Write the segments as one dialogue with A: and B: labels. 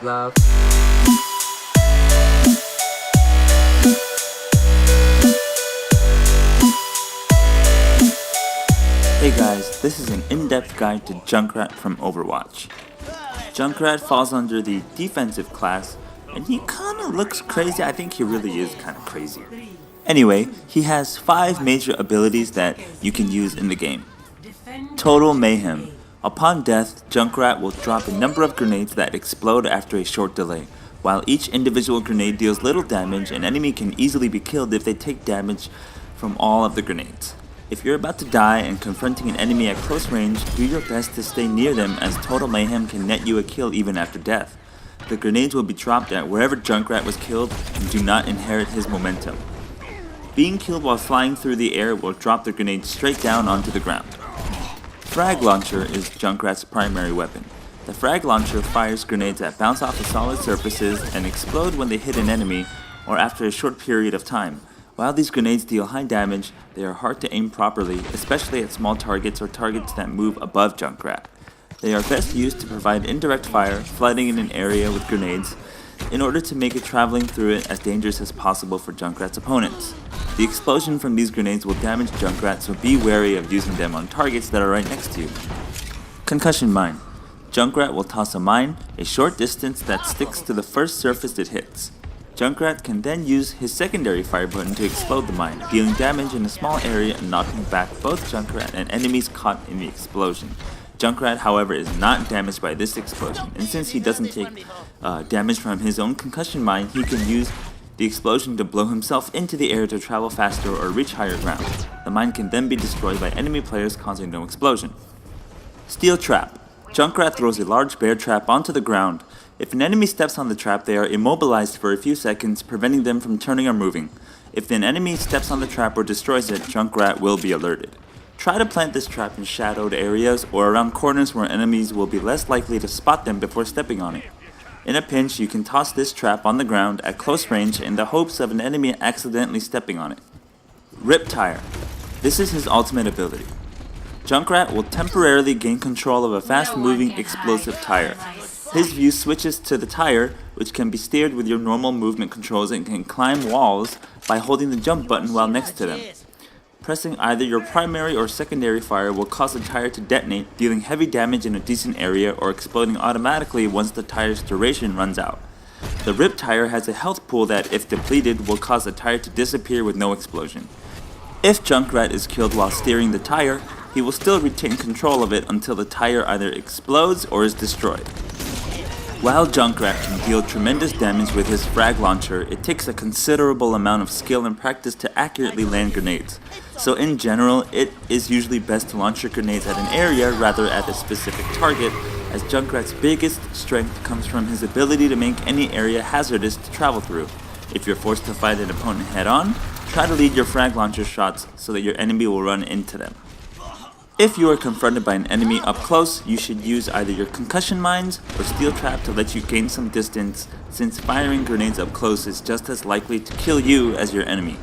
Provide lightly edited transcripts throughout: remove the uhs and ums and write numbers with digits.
A: love.
B: Hey guys, this is an in-depth guide to Junkrat from Overwatch. Junkrat falls under the defensive class, and he kinda looks crazy. I think he really is kinda crazy. Anyway, he has 5 major abilities that you can use in the game. Total Mayhem. Upon death, Junkrat will drop a number of grenades that explode after a short delay. While each individual grenade deals little damage, an enemy can easily be killed if they take damage from all of the grenades. If you're about to die and confronting an enemy at close range, do your best to stay near them, as Total Mayhem can net you a kill even after death. The grenades will be dropped at wherever Junkrat was killed and do not inherit his momentum. Being killed while flying through the air will drop the grenade straight down onto the ground. Frag Launcher is Junkrat's primary weapon. The Frag Launcher fires grenades that bounce off of solid surfaces and explode when they hit an enemy or after a short period of time. While these grenades deal high damage, they are hard to aim properly, especially at small targets or targets that move above Junkrat. They are best used to provide indirect fire, flooding in an area with grenades, in order to make it traveling through it as dangerous as possible for Junkrat's opponents. The explosion from these grenades will damage Junkrat, so be wary of using them on targets that are right next to you. Concussion Mine. Junkrat will toss a mine a short distance that sticks to the first surface it hits. Junkrat can then use his secondary fire button to explode the mine, dealing damage in a small area and knocking back both Junkrat and enemies caught in the explosion. Junkrat, however, is not damaged by this explosion, and since he doesn't take damage from his own concussion mine, he can use the explosion to blow himself into the air to travel faster or reach higher ground. The mine can then be destroyed by enemy players, causing no explosion. Steel Trap. Junkrat throws a large bear trap onto the ground. If an enemy steps on the trap, they are immobilized for a few seconds, preventing them from turning or moving. If an enemy steps on the trap or destroys it, Junkrat will be alerted. Try to plant this trap in shadowed areas or around corners where enemies will be less likely to spot them before stepping on it. In a pinch, you can toss this trap on the ground at close range in the hopes of an enemy accidentally stepping on it. Rip Tire. This is his ultimate ability. Junkrat will temporarily gain control of a fast-moving explosive tire. His view switches to the tire, which can be steered with your normal movement controls and can climb walls by holding the jump button while next to them. Pressing either your primary or secondary fire will cause the tire to detonate, dealing heavy damage in a decent area or exploding automatically once the tire's duration runs out. The Rip Tire has a health pool that, if depleted, will cause the tire to disappear with no explosion. If Junkrat is killed while steering the tire, he will still retain control of it until the tire either explodes or is destroyed. While Junkrat can deal tremendous damage with his frag launcher, it takes a considerable amount of skill and practice to accurately land grenades. So in general, it is usually best to launch your grenades at an area rather at a specific target, as Junkrat's biggest strength comes from his ability to make any area hazardous to travel through. If you're forced to fight an opponent head-on, try to lead your frag launcher shots so that your enemy will run into them. If you are confronted by an enemy up close, you should use either your concussion mines or steel trap to let you gain some distance, since firing grenades up close is just as likely to kill you as your enemy.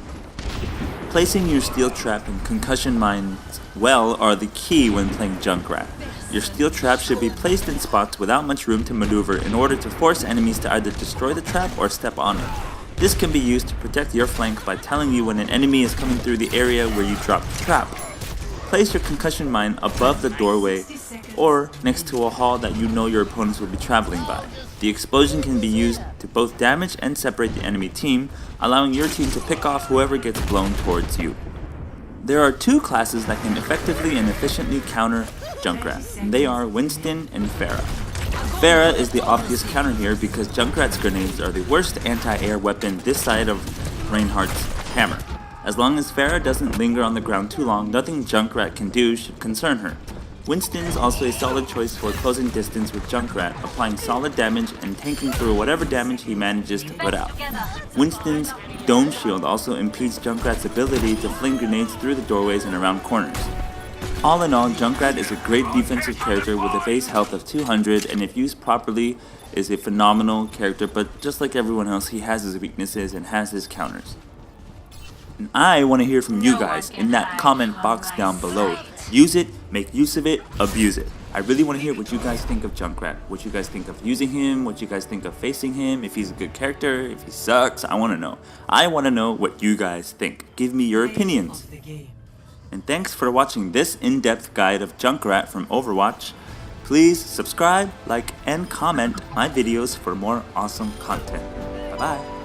B: Placing your steel trap and concussion mines well are the key when playing Junkrat. Your steel trap should be placed in spots without much room to maneuver in order to force enemies to either destroy the trap or step on it. This can be used to protect your flank by telling you when an enemy is coming through the area where you dropped the trap. Place your concussion mine above the doorway or next to a hall that you know your opponents will be traveling by. The explosion can be used to both damage and separate the enemy team, allowing your team to pick off whoever gets blown towards you. There are 2 classes that can effectively and efficiently counter Junkrat, and they are Winston and Pharah. Pharah is the obvious counter here because Junkrat's grenades are the worst anti-air weapon this side of Reinhardt's hammer. As long as Pharah doesn't linger on the ground too long, nothing Junkrat can do should concern her. Winston's also a solid choice for closing distance with Junkrat, applying solid damage and tanking through whatever damage he manages to put out. Winston's dome shield also impedes Junkrat's ability to fling grenades through the doorways and around corners. All in all, Junkrat is a great defensive character with a base health of 200, and if used properly is a phenomenal character, but just like everyone else, he has his weaknesses and has his counters. And I want to hear from you guys in that comment box down below. Use it, make use of it, abuse it. I really want to hear what you guys think of Junkrat, what you guys think of using him, what you guys think of facing him, if he's a good character, if he sucks. I want to know. I want to know what you guys think. Give me your opinions. And thanks for watching this in-depth guide of Junkrat from Overwatch. Please subscribe, like, and comment my videos for more awesome content. Bye-bye.